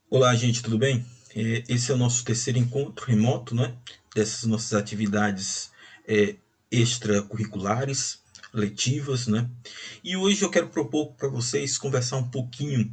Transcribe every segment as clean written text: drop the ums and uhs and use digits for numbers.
Olá, gente, tudo bem? Esse é o nosso terceiro encontro remoto, né? Dessas nossas atividades é, extracurriculares, letivas, né? E hoje eu quero propor para vocês conversar um pouquinho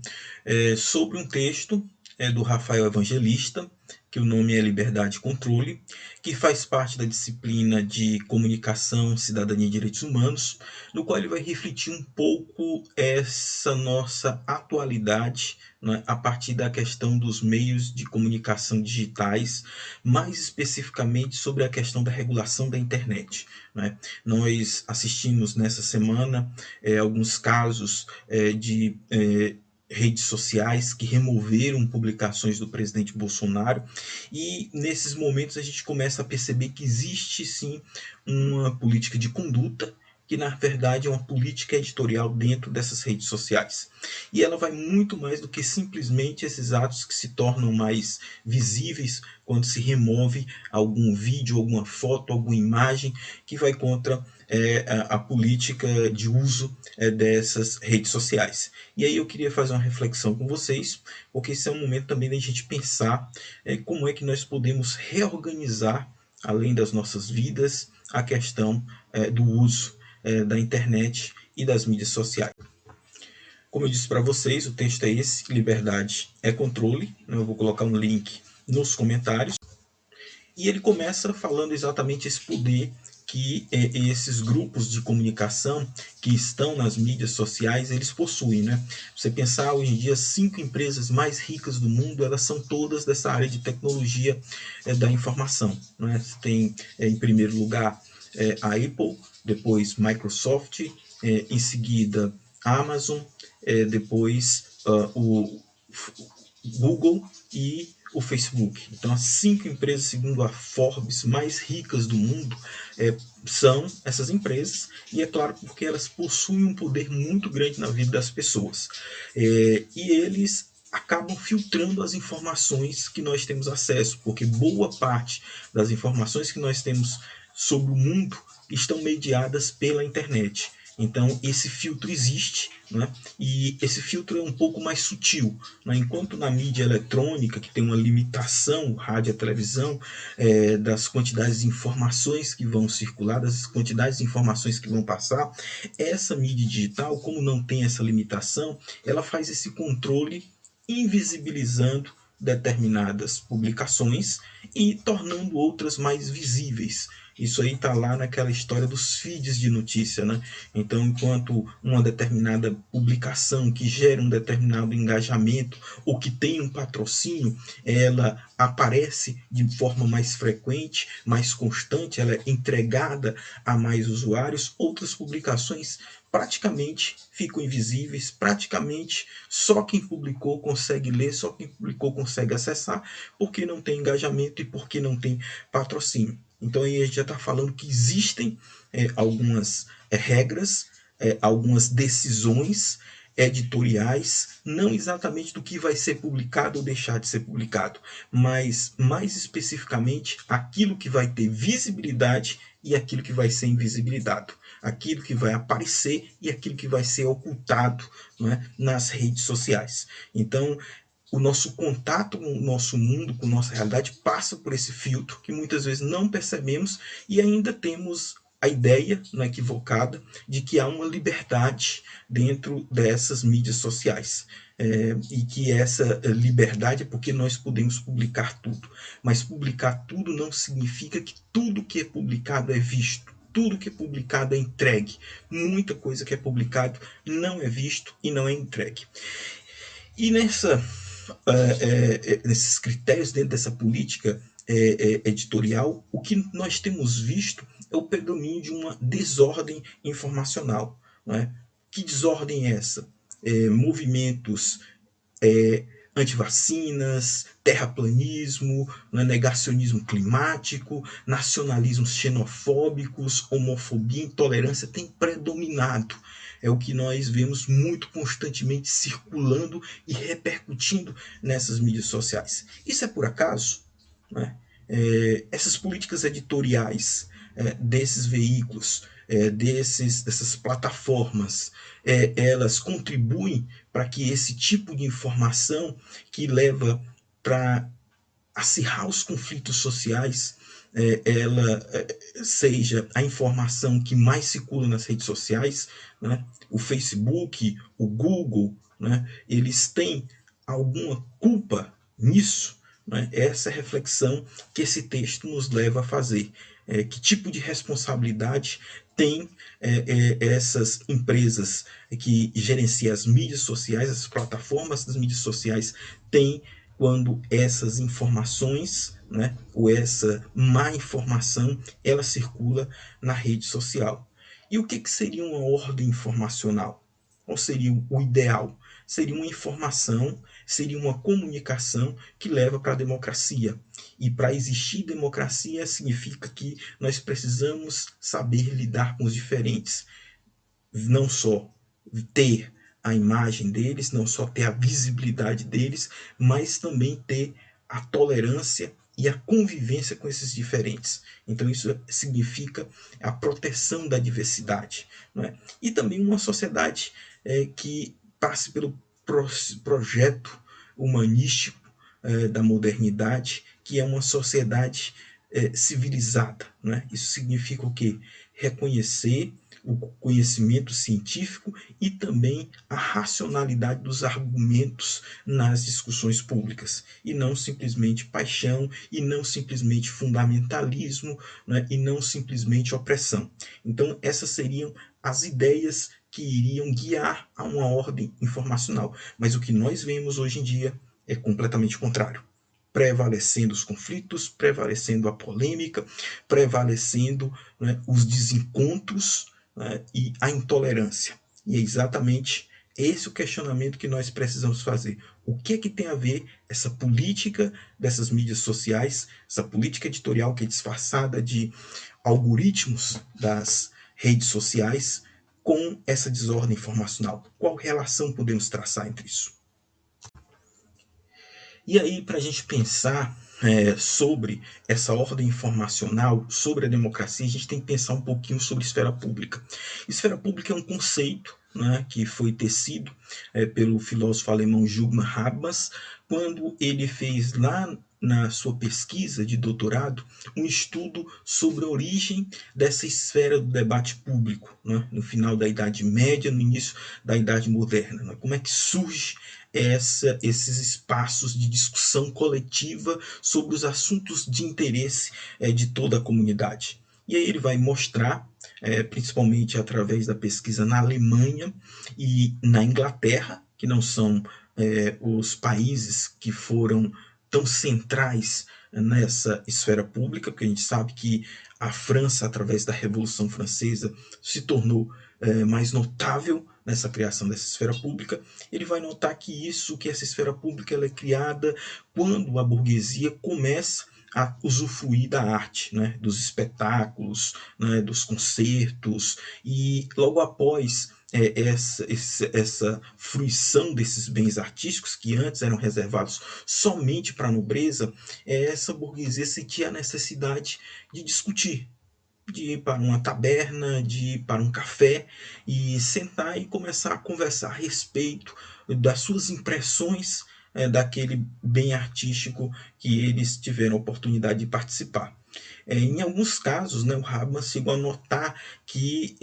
sobre um texto do Rafael Evangelista, que o nome é Liberdade e Controle, que faz parte da disciplina de Comunicação, Cidadania e Direitos Humanos, no qual ele vai refletir um pouco essa nossa atualidade, né, a partir da questão dos meios de comunicação digitais, mais especificamente sobre a questão da regulação da internet. Né? Nós assistimos nessa semana alguns casos de redes sociais que removeram publicações do presidente Bolsonaro, e nesses momentos a gente começa a perceber que existe sim uma política de conduta que na verdade é uma política editorial dentro dessas redes sociais. E ela vai muito mais do que simplesmente esses atos que se tornam mais visíveis quando se remove algum vídeo, alguma foto, alguma imagem que vai contra a política de uso dessas redes sociais. E aí eu queria fazer uma reflexão com vocês, porque esse é um momento também da gente pensar como é que nós podemos reorganizar, além das nossas vidas, a questão do uso da internet e das mídias sociais. Como eu disse para vocês, o texto é esse: liberdade é controle. Eu vou colocar um link nos comentários. E ele começa falando exatamente esse poder que esses grupos de comunicação que estão nas mídias sociais eles possuem, né? Você pensar hoje em dia, 5 empresas mais ricas do mundo, elas são todas dessa área de tecnologia da informação, né? Você tem em primeiro lugar a Apple, depois Microsoft, em seguida a Amazon, depois o Google e o Facebook. Então, as 5 empresas, segundo a Forbes, mais ricas do mundo são essas empresas, e é claro porque elas possuem um poder muito grande na vida das pessoas. E eles acabam filtrando as informações que nós temos acesso, porque boa parte das informações que nós temos sobre o mundo estão mediadas pela internet. Então, esse filtro existe, né? E esse filtro é um pouco mais sutil. Né? Enquanto na mídia eletrônica, que tem uma limitação, rádio e televisão, das quantidades de informações que vão circular, das quantidades de informações que vão passar, essa mídia digital, como não tem essa limitação, ela faz esse controle invisibilizando determinadas publicações e tornando outras mais visíveis. Isso aí está lá naquela história dos feeds de notícia, né? Então, enquanto uma determinada publicação que gera um determinado engajamento ou que tem um patrocínio, ela aparece de forma mais frequente, mais constante, ela é entregada a mais usuários, outras publicações praticamente ficam invisíveis, praticamente só quem publicou consegue ler, só quem publicou consegue acessar, porque não tem engajamento e porque não tem patrocínio. Então aí a gente já está falando que existem algumas regras, algumas decisões editoriais, não exatamente do que vai ser publicado ou deixar de ser publicado, mas mais especificamente aquilo que vai ter visibilidade e aquilo que vai ser invisibilizado, aquilo que vai aparecer e aquilo que vai ser ocultado, né, nas redes sociais. Então, o nosso contato com o nosso mundo, com a nossa realidade, passa por esse filtro que muitas vezes não percebemos, e ainda temos a ideia, não equivocada, de que há uma liberdade dentro dessas mídias sociais. E que essa liberdade é porque nós podemos publicar tudo. Mas publicar tudo não significa que tudo que é publicado é visto. Tudo que é publicado é entregue. Muita coisa que é publicado não é visto e não é entregue. E nesses critérios, dentro dessa política editorial, o que nós temos visto é o predomínio de uma desordem informacional. Não é? Que desordem é essa? Movimentos antivacinas, terraplanismo, né, negacionismo climático, nacionalismos xenofóbicos, homofobia, intolerância tem predominado. É o que nós vemos muito constantemente circulando e repercutindo nessas mídias sociais. Isso é por acaso? Né? Essas políticas editoriais desses veículos dessas plataformas, elas contribuem para que esse tipo de informação que leva para acirrar os conflitos sociais, ela seja a informação que mais circula nas redes sociais, né? O Facebook, o Google, né? Eles têm alguma culpa nisso? Né? Essa é a reflexão que esse texto nos leva a fazer. Que tipo de responsabilidade tem essas empresas que gerenciam as mídias sociais, as plataformas das mídias sociais, têm quando essas informações, né, ou essa má informação, ela circula na rede social. E o que seria uma ordem informacional? Qual seria o ideal? Seria uma informação, seria uma comunicação que leva para a democracia. E para existir democracia significa que nós precisamos saber lidar com os diferentes, não só ter a imagem deles, não só ter a visibilidade deles, mas também ter a tolerância e a convivência com esses diferentes. Então isso significa a proteção da diversidade, não é? E também uma sociedade que passe pelo projeto humanístico da modernidade, que é uma sociedade civilizada, não é? Isso significa o quê? Reconhecer o conhecimento científico e também a racionalidade dos argumentos nas discussões públicas, e não simplesmente paixão, e não simplesmente fundamentalismo, né, e não simplesmente opressão. Então essas seriam as ideias que iriam guiar a uma ordem informacional, mas o que nós vemos hoje em dia é completamente contrário, prevalecendo os conflitos, prevalecendo a polêmica, prevalecendo, né, os desencontros, né, e a intolerância. E é exatamente esse o questionamento que nós precisamos fazer. O que é que tem a ver essa política dessas mídias sociais, essa política editorial que é disfarçada de algoritmos das redes sociais, com essa desordem informacional? Qual relação podemos traçar entre isso? E aí, para a gente pensar sobre essa ordem informacional, sobre a democracia, a gente tem que pensar um pouquinho sobre esfera pública. Esfera pública é um conceito, né, que foi tecido pelo filósofo alemão Jürgen Habermas, quando ele fez lá na sua pesquisa de doutorado um estudo sobre a origem dessa esfera do debate público, né, no final da Idade Média, no início da Idade Moderna. Né, como é que surge esses espaços de discussão coletiva sobre os assuntos de interesse de toda a comunidade. E aí ele vai mostrar, principalmente através da pesquisa na Alemanha e na Inglaterra, que não são os países que foram tão centrais nessa esfera pública, porque a gente sabe que a França, através da Revolução Francesa, se tornou mais notável nessa criação dessa esfera pública. Ele vai notar que essa esfera pública ela é criada quando a burguesia começa a usufruir da arte, né, dos espetáculos, né, dos concertos, e logo após essa fruição desses bens artísticos que antes eram reservados somente para a nobreza, essa burguesia sentia a necessidade de discutir, de ir para uma taberna, de ir para um café e sentar e começar a conversar a respeito das suas impressões daquele bem artístico que eles tiveram a oportunidade de participar. Em alguns casos, né, o Habermas chegou a notar que,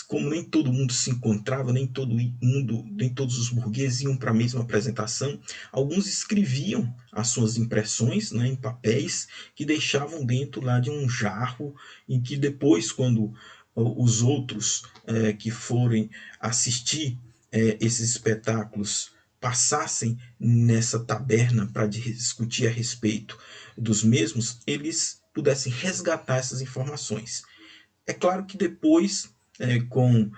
como nem todo mundo se encontrava, nem todos os burgueses iam para a mesma apresentação, alguns escreviam as suas impressões, né, em papéis que deixavam dentro lá de um jarro, em que depois, quando os outros que forem assistir esses espetáculos passassem nessa taberna para discutir a respeito dos mesmos, eles pudessem resgatar essas informações. É claro que depois, com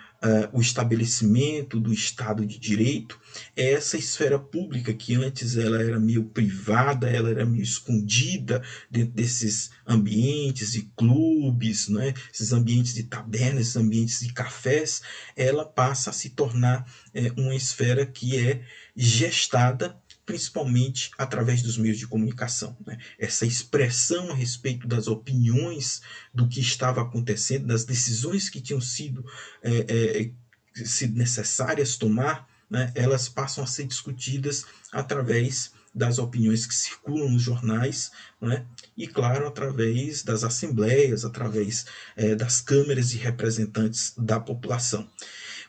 o estabelecimento do Estado de Direito, essa esfera pública que antes ela era meio privada, ela era meio escondida dentro desses ambientes de clubes, né? Esses ambientes de tabernas, esses ambientes de cafés, ela passa a se tornar uma esfera que é gestada principalmente através dos meios de comunicação, né? Essa expressão a respeito das opiniões, do que estava acontecendo, das decisões que tinham sido necessárias tomar, né? Elas passam a ser discutidas através das opiniões que circulam nos jornais, né? E, claro, através das assembleias, através das câmeras de representantes da população.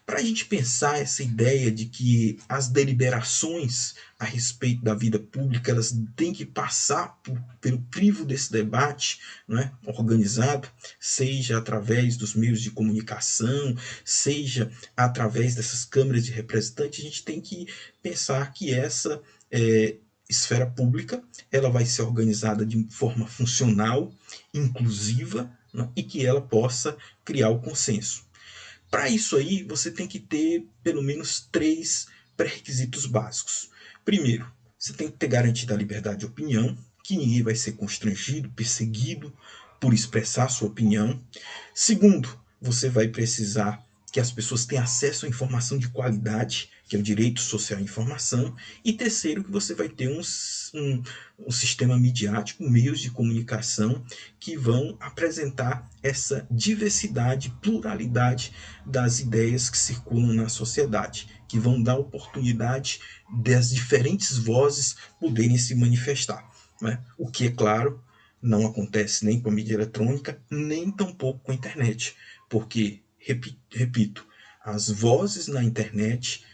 Para a gente pensar essa ideia de que as deliberações a respeito da vida pública elas têm que passar pelo crivo desse debate, né, organizado, seja através dos meios de comunicação, seja através dessas câmaras de representantes, a gente tem que pensar que essa esfera pública ela vai ser organizada de forma funcional, inclusiva, né, e que ela possa criar o consenso. Para isso aí, você tem que ter pelo menos 3 pré-requisitos básicos. Primeiro, você tem que ter garantida a liberdade de opinião, que ninguém vai ser constrangido, perseguido por expressar sua opinião. Segundo, você vai precisar que as pessoas tenham acesso à informação de qualidade, que é o direito social à informação. E terceiro, que você vai ter um sistema midiático, meios de comunicação que vão apresentar essa diversidade, pluralidade das ideias que circulam na sociedade, que vão dar oportunidade das diferentes vozes poderem se manifestar, né? O que, é claro, não acontece nem com a mídia eletrônica, nem tampouco com a internet, porque, repito, as vozes na internet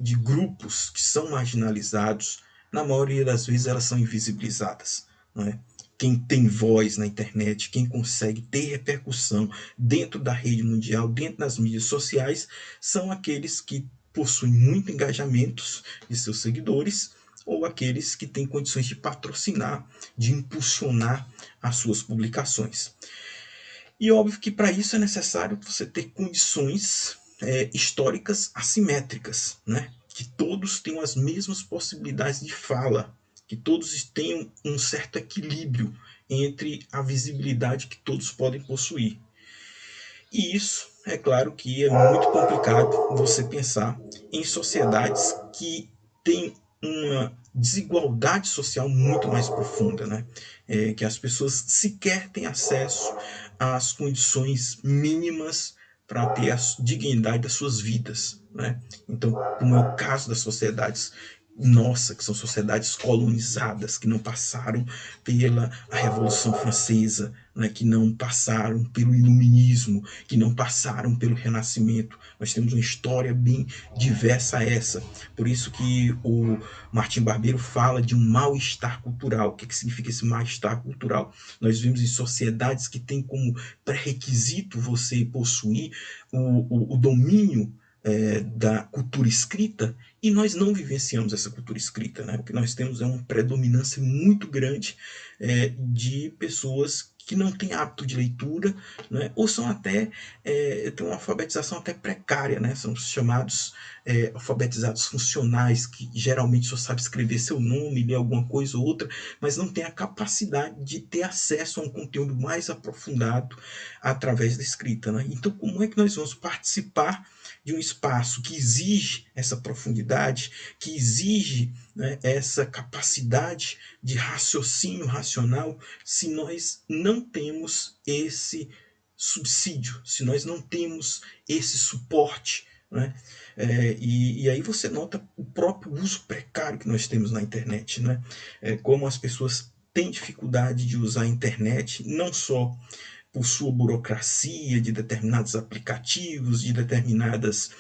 de grupos que são marginalizados, na maioria das vezes elas são invisibilizadas, não é? Quem tem voz na internet, quem consegue ter repercussão dentro da rede mundial, dentro das mídias sociais, são aqueles que possuem muito engajamentos de seus seguidores ou aqueles que têm condições de patrocinar, de impulsionar as suas publicações. E óbvio que para isso é necessário você ter condições históricas assimétricas, né? Que todos tenham as mesmas possibilidades de fala, que todos tenham um certo equilíbrio entre a visibilidade que todos podem possuir. E isso, é claro que é muito complicado você pensar em sociedades que têm uma desigualdade social muito mais profunda, né? Que as pessoas sequer têm acesso às condições mínimas para ter a dignidade das suas vidas, né? Então, como é o caso das sociedades nossa, que são sociedades colonizadas, que não passaram pela Revolução Francesa, né, que não passaram pelo Iluminismo, que não passaram pelo Renascimento. Nós temos uma história bem diversa a essa. Por isso que o Martim Barbeiro fala de um mal-estar cultural. O que significa esse mal-estar cultural? Nós vivemos em sociedades que têm como pré-requisito você possuir o domínio da cultura escrita, e nós não vivenciamos essa cultura escrita, né? O que nós temos é uma predominância muito grande de pessoas que não têm hábito de leitura, né? Ou são até têm uma alfabetização até precária, né? São chamados alfabetizados funcionais, que geralmente só sabe escrever seu nome, ler alguma coisa ou outra, mas não tem a capacidade de ter acesso a um conteúdo mais aprofundado através da escrita, né? Então, como é que nós vamos participar de um espaço que exige essa profundidade, que exige, né, essa capacidade de raciocínio racional, se nós não temos esse subsídio, se nós não temos esse suporte, né? E aí você nota o próprio uso precário que nós temos na internet, né? Como as pessoas têm dificuldade de usar a internet, não só por sua burocracia de determinados aplicativos, de determinadas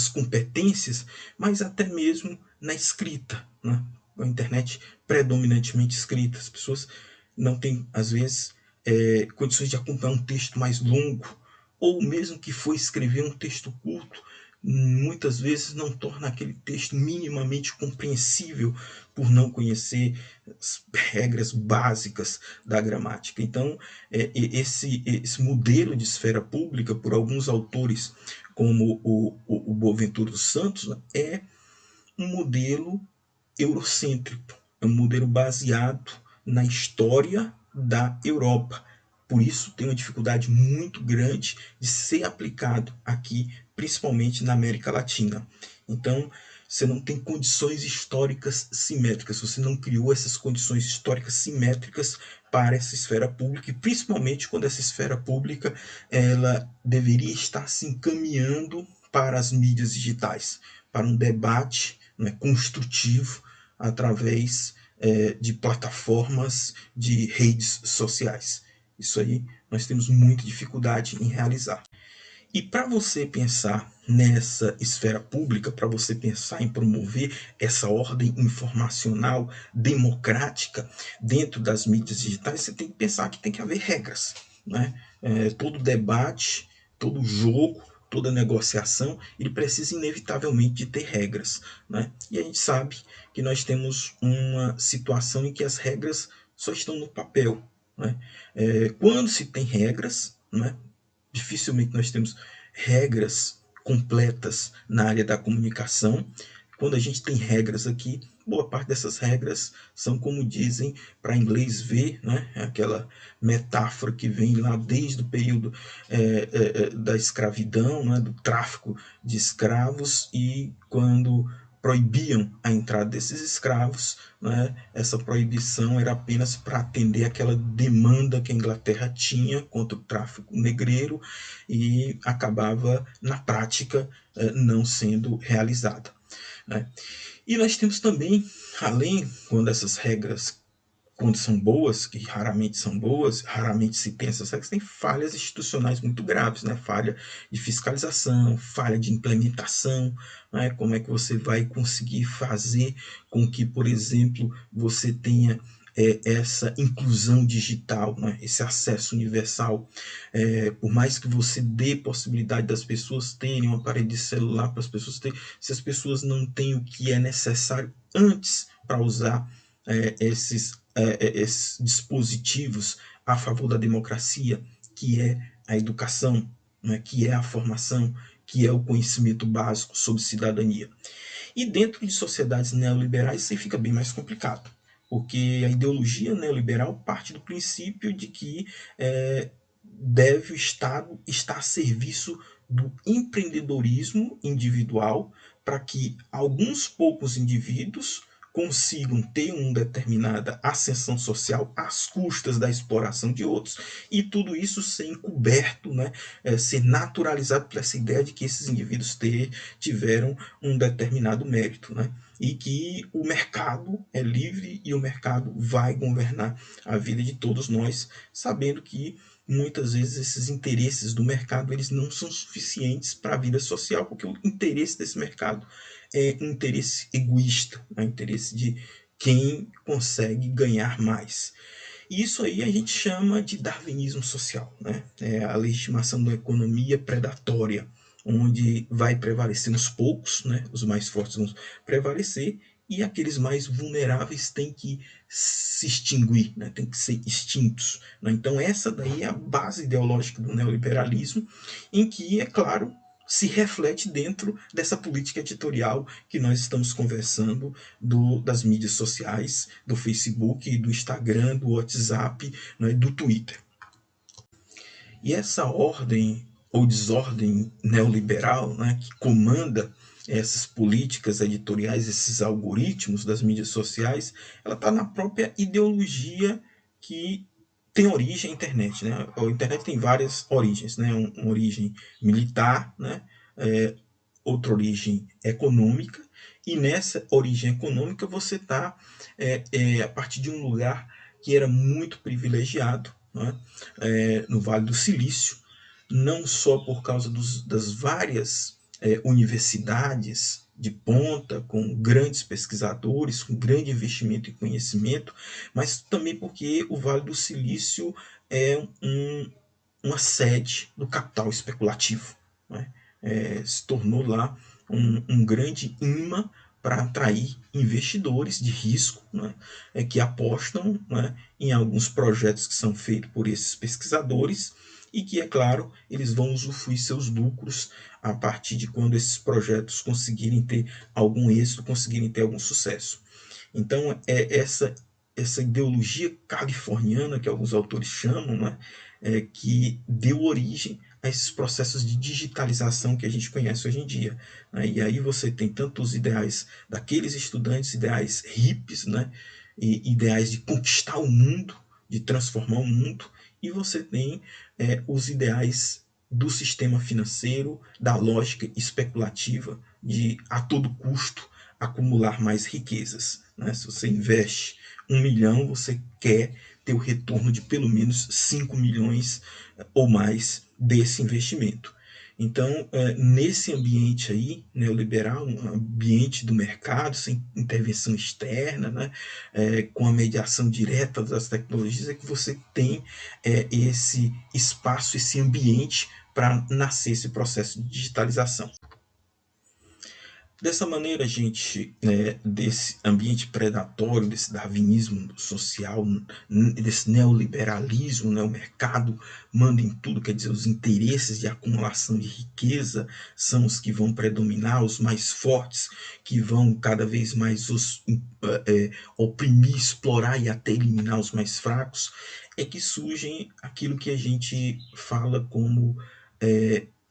competências, mas até mesmo na escrita, né? A internet predominantemente escrita. As pessoas não têm, às vezes, condições de acompanhar um texto mais longo, ou mesmo que for escrever um texto curto, muitas vezes não torna aquele texto minimamente compreensível por não conhecer as regras básicas da gramática. Então, esse modelo de esfera pública, por alguns autores, como o Boaventura dos Santos, né, é um modelo eurocêntrico, é um modelo baseado na história da Europa. Por isso tem uma dificuldade muito grande de ser aplicado aqui, principalmente na América Latina. Então, você não tem condições históricas simétricas, você não criou essas condições históricas simétricas para essa esfera pública, e principalmente quando essa esfera pública ela deveria estar se encaminhando para as mídias digitais, para um debate, né, construtivo através de plataformas de redes sociais. Isso aí nós temos muita dificuldade em realizar. E para você pensar nessa esfera pública, para você pensar em promover essa ordem informacional democrática dentro das mídias digitais, você tem que pensar que tem que haver regras, né? Todo debate, todo jogo, toda negociação, ele precisa inevitavelmente de ter regras, né? E a gente sabe que nós temos uma situação em que as regras só estão no papel, né? Quando se tem regras, né, dificilmente nós temos regras completas na área da comunicação. Quando a gente tem regras aqui, boa parte dessas regras são como dizem para inglês ver, né? Aquela metáfora que vem lá desde o período da escravidão, né? Do tráfico de escravos, e quando proibiam a entrada desses escravos, né? Essa proibição era apenas para atender aquela demanda que a Inglaterra tinha contra o tráfico negreiro, e acabava na prática não sendo realizada, né? E nós temos também, além, quando essas regras, quando são boas, que raramente são boas, raramente se tem essas regras, tem falhas institucionais muito graves, né? Falha de fiscalização, falha de implementação, né? Como é que você vai conseguir fazer com que, por exemplo, você tenha essa inclusão digital, né? Esse acesso universal, por mais que você dê possibilidade das pessoas terem um aparelho de celular, para as pessoas terem, se as pessoas não têm o que é necessário antes para usar esses dispositivos a favor da democracia, que é a educação, né, que é a formação, que é o conhecimento básico sobre cidadania. E dentro de sociedades neoliberais isso fica bem mais complicado, porque a ideologia neoliberal parte do princípio de que deve o Estado estar a serviço do empreendedorismo individual, para que alguns poucos indivíduos consigam ter uma determinada ascensão social às custas da exploração de outros, e tudo isso ser encoberto, né, ser naturalizado por essa ideia de que esses indivíduos tiveram um determinado mérito, né, e que o mercado é livre e o mercado vai governar a vida de todos nós, sabendo que muitas vezes esses interesses do mercado eles não são suficientes para a vida social, porque o interesse desse mercado é um interesse egoísta, é um interesse de quem consegue ganhar mais. E isso aí a gente chama de darwinismo social, né? É a legitimação da economia predatória, onde vai prevalecer os poucos, né? Os mais fortes vão prevalecer, e aqueles mais vulneráveis têm que se extinguir, né? Têm que ser extintos, né? Então essa daí é a base ideológica do neoliberalismo, em que, é claro, se reflete dentro dessa política editorial que nós estamos conversando, das mídias sociais, do Facebook, do Instagram, do WhatsApp, né, do Twitter. E essa ordem ou desordem neoliberal, né, que comanda essas políticas editoriais, esses algoritmos das mídias sociais, ela está na própria ideologia que tem origem à internet, né? A internet tem várias origens, né? Uma origem militar, né? Outra origem econômica, e nessa origem econômica você está a partir de um lugar que era muito privilegiado, né? No Vale do Silício, não só por causa das várias universidades de ponta, com grandes pesquisadores, com grande investimento em conhecimento, mas também porque o Vale do Silício é uma sede do capital especulativo, né? Se tornou lá um grande imã para atrair investidores de risco, né, que apostam, né, em alguns projetos que são feitos por esses pesquisadores, e que, é claro, eles vão usufruir seus lucros a partir de quando esses projetos conseguirem ter algum êxito, conseguirem ter algum sucesso. Então, essa ideologia californiana, que alguns autores chamam, né, que deu origem a esses processos de digitalização que a gente conhece hoje em dia, né? E aí você tem tanto os ideais daqueles estudantes, ideais hippies, né? E ideais de conquistar o mundo, de transformar o mundo, e você tem os ideais do sistema financeiro, da lógica especulativa de a todo custo acumular mais riquezas, né? Se você investe 1 milhão, você quer ter o retorno de pelo menos 5 milhões ou mais desse investimento. Então, nesse ambiente aí, neoliberal, um ambiente do mercado, sem intervenção externa, né, com a mediação direta das tecnologias, é que você tem esse espaço, esse ambiente para nascer esse processo de digitalização. Dessa maneira, gente, desse ambiente predatório, desse darwinismo social, desse neoliberalismo, né, o mercado manda em tudo, quer dizer, os interesses de acumulação de riqueza são os que vão predominar, os mais fortes, que vão cada vez mais oprimir, explorar e até eliminar os mais fracos, é que surgem aquilo que a gente fala como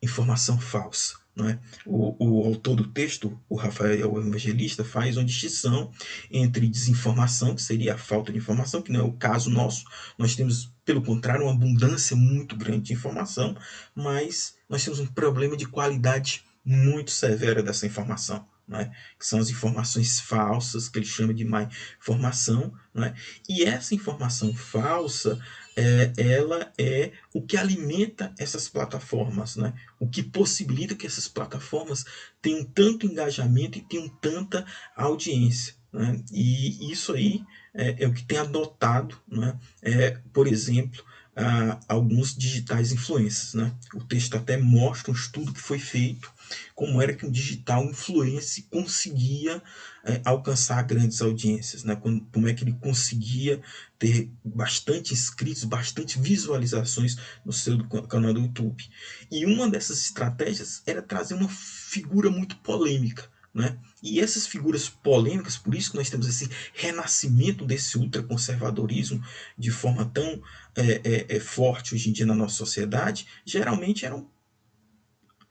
informação falsa. Não é? O autor do texto, o Rafael Evangelista, faz uma distinção entre desinformação, que seria a falta de informação, que não é o caso nosso. Nós temos, pelo contrário, uma abundância muito grande de informação, mas nós temos um problema de qualidade muito severa dessa informação. Não é? Que são as informações falsas, que ele chama de má informação. Não é? E essa informação falsa, ela é o que alimenta essas plataformas, né? O que possibilita que essas plataformas tenham tanto engajamento e tenham tanta audiência. Né? E isso aí é o que tem adotado, né? Por exemplo, alguns digitais influencers. Né? O texto até mostra um estudo que foi feito, como era que um digital influencer conseguia alcançar grandes audiências, né? Como é que ele conseguia ter bastante inscritos, bastante visualizações no seu canal do YouTube. E uma dessas estratégias era trazer uma figura muito polêmica. Né? E essas figuras polêmicas, por isso que nós temos esse renascimento desse ultraconservadorismo de forma tão forte hoje em dia na nossa sociedade, geralmente eram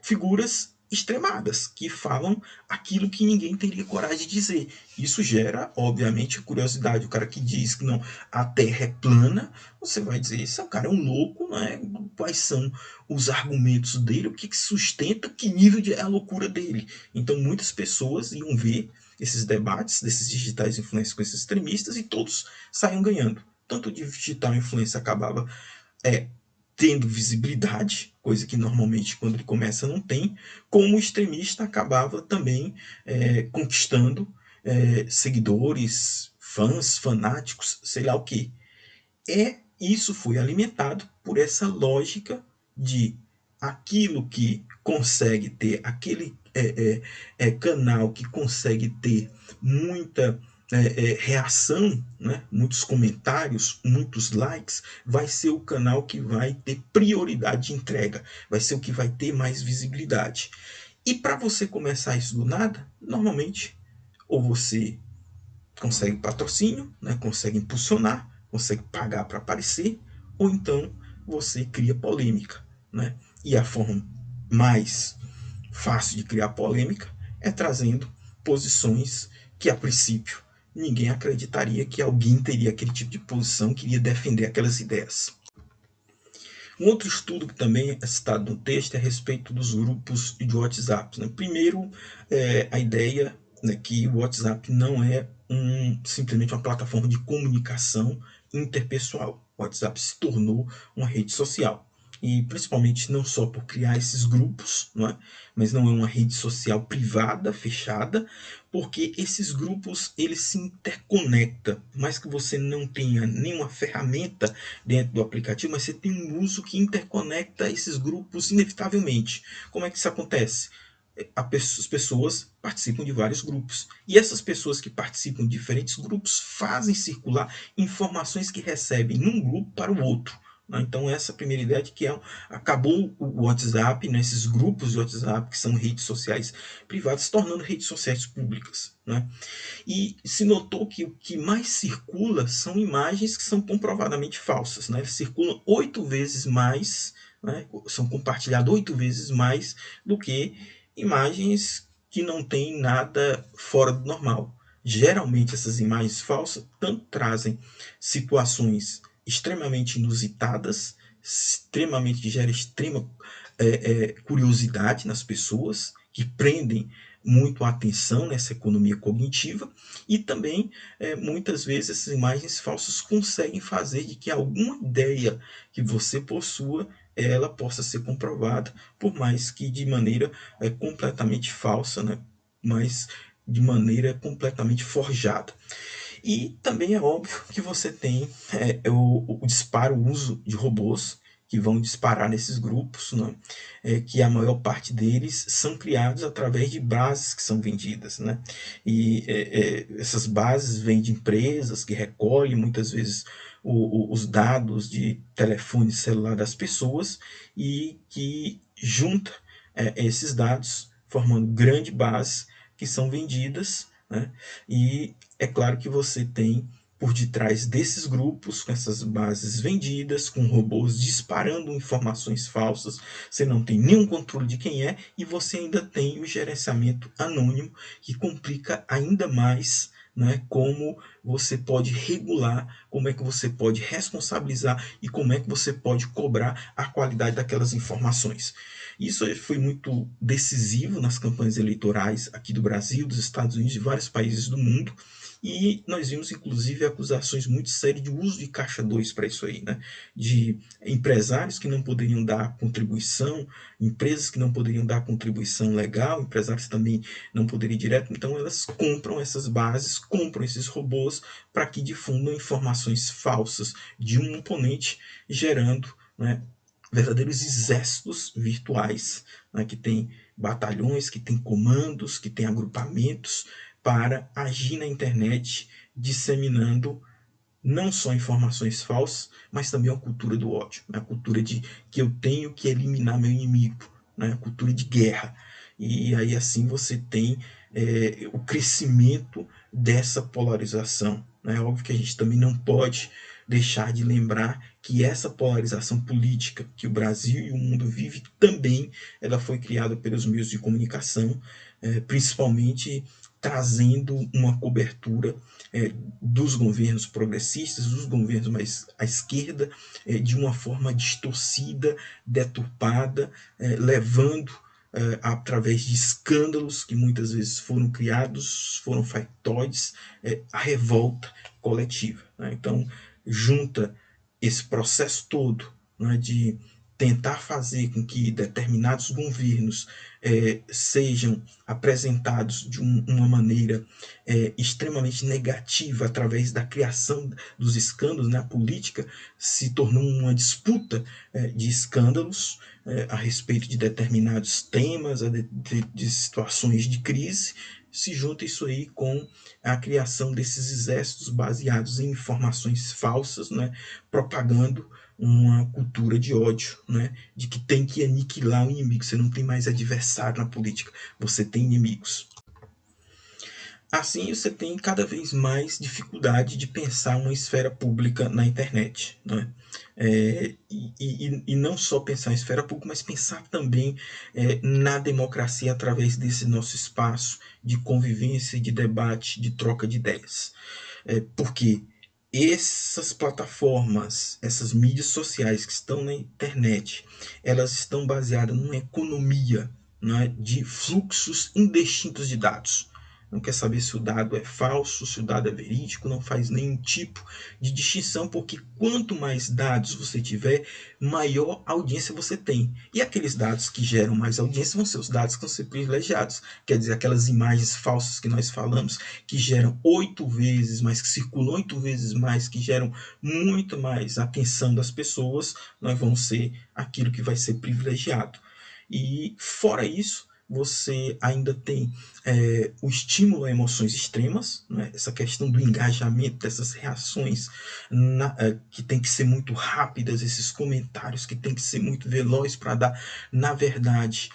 figuras extremadas, que falam aquilo que ninguém teria coragem de dizer. Isso gera, obviamente, curiosidade. O cara que diz que não, a Terra é plana, você vai dizer, esse cara é um louco, né? Quais são os argumentos dele, o que sustenta, que nível é a loucura dele. Então muitas pessoas iam ver esses debates desses digitais influencers com esses extremistas e todos saíam ganhando. Tanto o digital influencer acabava tendo visibilidade, coisa que normalmente quando ele começa não tem, como o extremista acabava também conquistando seguidores, fãs, fanáticos, sei lá o que. Isso foi alimentado por essa lógica de aquilo que consegue ter, aquele canal que consegue ter muita reação, né? Muitos comentários, muitos likes, vai ser o canal que vai ter prioridade de entrega, vai ser o que vai ter mais visibilidade. E para você começar isso do nada, normalmente, ou você consegue patrocínio, né? Consegue impulsionar, consegue pagar para aparecer, ou então você cria polêmica. Né? E a forma mais fácil de criar polêmica é trazendo posições que, a princípio, ninguém acreditaria que alguém teria aquele tipo de posição que iria defender aquelas ideias. Um outro estudo que também é citado no texto é a respeito dos grupos de WhatsApp. Né? Primeiro, a ideia, né, que o WhatsApp não é simplesmente uma plataforma de comunicação interpessoal. O WhatsApp se tornou uma rede social. E principalmente não só por criar esses grupos, não é? Mas não é uma rede social privada, fechada, porque esses grupos eles se interconectam. Por mais que você não tenha nenhuma ferramenta dentro do aplicativo, mas você tem um uso que interconecta esses grupos inevitavelmente. Como é que isso acontece? As pessoas participam de vários grupos. E essas pessoas que participam de diferentes grupos fazem circular informações que recebem num grupo para o outro. Então essa primeira ideia de que acabou o WhatsApp, né, esses grupos de WhatsApp que são redes sociais privadas, se tornando redes sociais públicas. Né? E se notou que o que mais circula são imagens que são comprovadamente falsas. Né? Eles circulam 8 vezes mais né? São compartilhadas 8 vezes mais do que imagens que não têm nada fora do normal. Geralmente essas imagens falsas tanto trazem situações extremamente inusitadas, extremamente que gera extrema curiosidade nas pessoas, que prendem muito a atenção nessa economia cognitiva, e também muitas vezes essas imagens falsas conseguem fazer de que alguma ideia que você possua ela possa ser comprovada, por mais que de maneira completamente falsa, né? Mas de maneira completamente forjada. E também é óbvio que você tem o disparo, o uso de robôs que vão disparar nesses grupos, né? Que a maior parte deles são criados através de bases que são vendidas, né? E essas bases vêm de empresas que recolhem muitas vezes os dados de telefone celular das pessoas e que junta esses dados formando grandes bases que são vendidas, né? E é claro que você tem por detrás desses grupos, com essas bases vendidas, com robôs disparando informações falsas, você não tem nenhum controle de quem é, e você ainda tem o gerenciamento anônimo, que complica ainda mais, né, como você pode regular, como é que você pode responsabilizar e como é que você pode cobrar a qualidade daquelas informações. Isso foi muito decisivo nas campanhas eleitorais aqui do Brasil, dos Estados Unidos e de vários países do mundo, e nós vimos, inclusive, acusações muito sérias de uso de caixa 2 para isso aí, né? De empresários que não poderiam dar contribuição, empresas que não poderiam dar contribuição legal, empresários também não poderiam ir direto, então elas compram essas bases, compram esses robôs para que difundam informações falsas de um oponente, gerando, né, verdadeiros exércitos virtuais, né, que tem batalhões, que tem comandos, que tem agrupamentos para agir na internet, disseminando não só informações falsas, mas também a cultura do ódio, né? A cultura de que eu tenho que eliminar meu inimigo, né? A cultura de guerra. E aí assim você tem o crescimento dessa polarização. É óbvio que a gente também não pode deixar de lembrar que essa polarização política que o Brasil e o mundo vive também ela foi criada pelos meios de comunicação, principalmente trazendo uma cobertura dos governos progressistas, dos governos mais à esquerda, de uma forma distorcida, deturpada, levando através de escândalos que muitas vezes foram criados, foram factoides, a revolta coletiva, né? Então, junta esse processo todo, né, de tentar fazer com que determinados governos sejam apresentados de uma maneira extremamente negativa através da criação dos escândalos, né? A política se tornou uma disputa de escândalos a respeito de determinados temas, de situações de crise. Se junta isso aí com a criação desses exércitos baseados em informações falsas, né? Propagando uma cultura de ódio, né? De que tem que aniquilar o inimigo. Você não tem mais adversário na política, você tem inimigos. Assim, você tem cada vez mais dificuldade de pensar uma esfera pública na internet, né? E não só pensar em esfera pública, mas pensar também na democracia através desse nosso espaço de convivência, de debate, de troca de ideias. Porque essas plataformas, essas mídias sociais que estão na internet, elas estão baseadas numa economia, né, de fluxos indistintos de dados. Não quer saber se o dado é falso, se o dado é verídico, não faz nenhum tipo de distinção, porque quanto mais dados você tiver, maior audiência você tem. E aqueles dados que geram mais audiência vão ser os dados que vão ser privilegiados. Quer dizer, aquelas imagens falsas que nós falamos, que geram 8 vezes mais, que circulam 8 vezes mais, que geram muito mais atenção das pessoas, nós vamos ser aquilo que vai ser privilegiado. E fora isso, você ainda tem o estímulo a emoções extremas, né? Essa questão do engajamento, dessas reações que tem que ser muito rápidas, esses comentários que tem que ser muito velozes para dar, na verdade,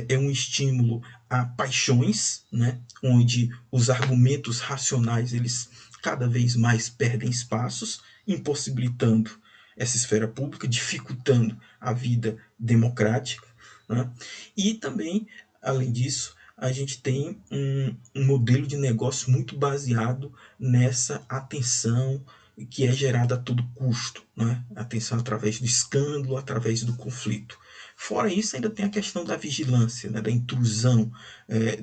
é um estímulo a paixões, né? Onde os argumentos racionais eles cada vez mais perdem espaços, impossibilitando essa esfera pública, dificultando a vida democrática, né? E também, além disso, a gente tem um modelo de negócio muito baseado nessa atenção que é gerada a todo custo, né? Atenção através do escândalo, através do conflito. Fora isso, ainda tem a questão da vigilância, né? Da intrusão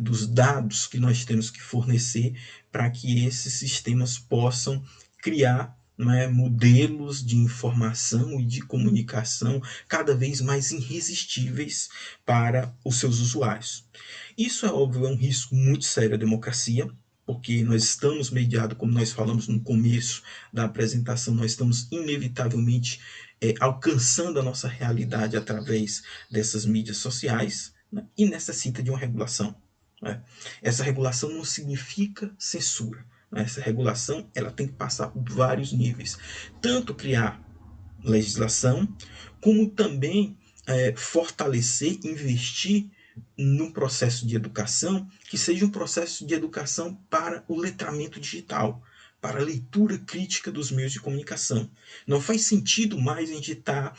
dos dados que nós temos que fornecer para que esses sistemas possam criar, né, modelos de informação e de comunicação cada vez mais irresistíveis para os seus usuários. Isso é óbvio, é um risco muito sério à democracia, porque nós estamos mediados, como nós falamos no começo da apresentação, nós estamos inevitavelmente alcançando a nossa realidade através dessas mídias sociais, né, e necessita de uma regulação. Né? Essa regulação não significa censura. Né? Essa regulação ela tem que passar por vários níveis. Tanto criar legislação, como também fortalecer, investir num processo de educação que seja um processo de educação para o letramento digital, para a leitura crítica dos meios de comunicação. Não faz sentido mais a gente estar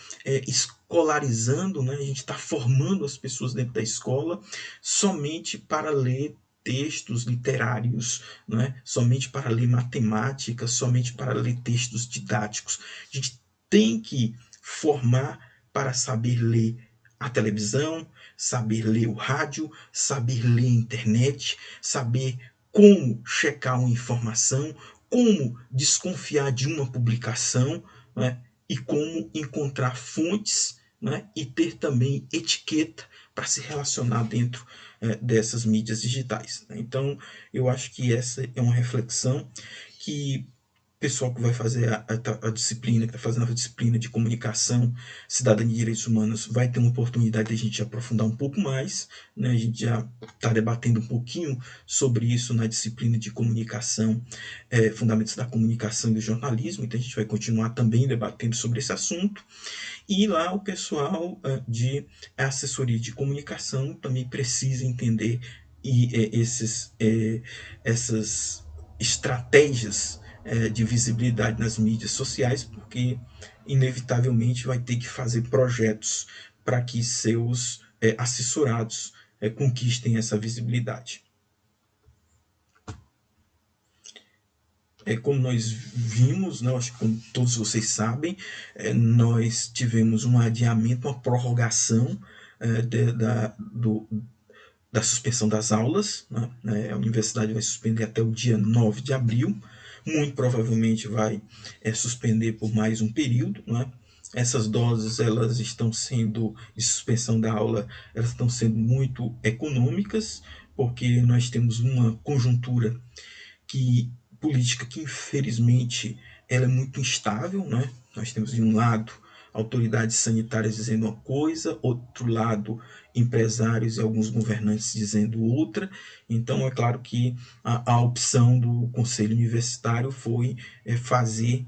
escolarizando, né? A gente está formando as pessoas dentro da escola somente para ler textos literários, né? Somente para ler matemática, somente para ler textos didáticos. A gente tem que formar para saber ler a televisão, saber ler o rádio, saber ler a internet, saber como checar uma informação, como desconfiar de uma publicação, né? E como encontrar fontes, né? E ter também etiqueta para se relacionar dentro dessas mídias digitais. Né? Então, eu acho que essa é uma reflexão que pessoal que vai fazer a disciplina, que está fazendo a disciplina de comunicação, cidadania e direitos humanos, vai ter uma oportunidade de a gente aprofundar um pouco mais. Né? A gente já está debatendo um pouquinho sobre isso na disciplina de comunicação, fundamentos da comunicação e do jornalismo, então a gente vai continuar também debatendo sobre esse assunto. E lá o pessoal de assessoria de comunicação também precisa entender essas estratégias de visibilidade nas mídias sociais, porque inevitavelmente vai ter que fazer projetos para que seus assessorados conquistem essa visibilidade. Como nós vimos, né, acho que como todos vocês sabem, nós tivemos um adiamento, uma prorrogação da suspensão das aulas. Né? A universidade vai suspender até o dia 9 de abril, muito provavelmente vai suspender por mais um período. Né? Essas doses elas estão sendo de suspensão da aula, elas estão sendo muito econômicas, porque nós temos uma conjuntura política que infelizmente ela é muito instável, né? Nós temos de um lado autoridades sanitárias dizendo uma coisa, outro lado empresários e alguns governantes dizendo outra. Então é claro que a opção do Conselho Universitário foi fazer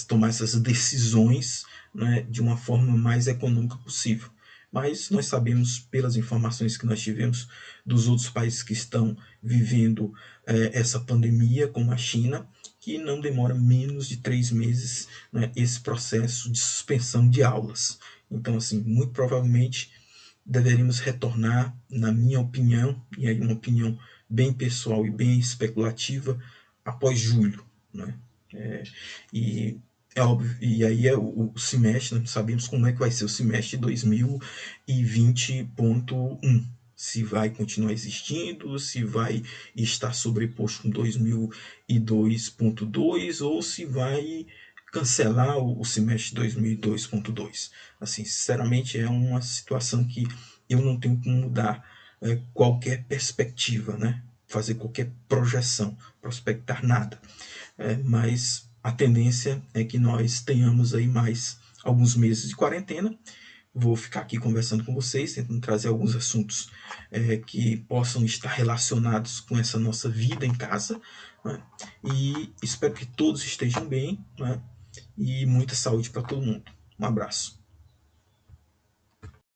tomar essas decisões, né, de uma forma mais econômica possível. Mas nós sabemos, pelas informações que nós tivemos dos outros países que estão vivendo essa pandemia, como a China, que não demora menos de 3 meses, né, esse processo de suspensão de aulas. Então, assim, muito provavelmente deveríamos retornar, na minha opinião, e aí uma opinião bem pessoal e bem especulativa, após julho. Né? E é óbvio, e aí o semestre, nós sabemos como é que vai ser o semestre 2020.1. Se vai continuar existindo, se vai estar sobreposto com 2002.2 ou se vai cancelar o semestre 2002.2. Assim, sinceramente, é uma situação que eu não tenho como mudar qualquer perspectiva, né? Fazer qualquer projeção, prospectar nada. Mas a tendência é que nós tenhamos aí mais alguns meses de quarentena. Vou ficar aqui conversando com vocês, tentando trazer alguns assuntos que possam estar relacionados com essa nossa vida em casa. Né? E espero que todos estejam bem, né? E muita saúde para todo mundo. Um abraço.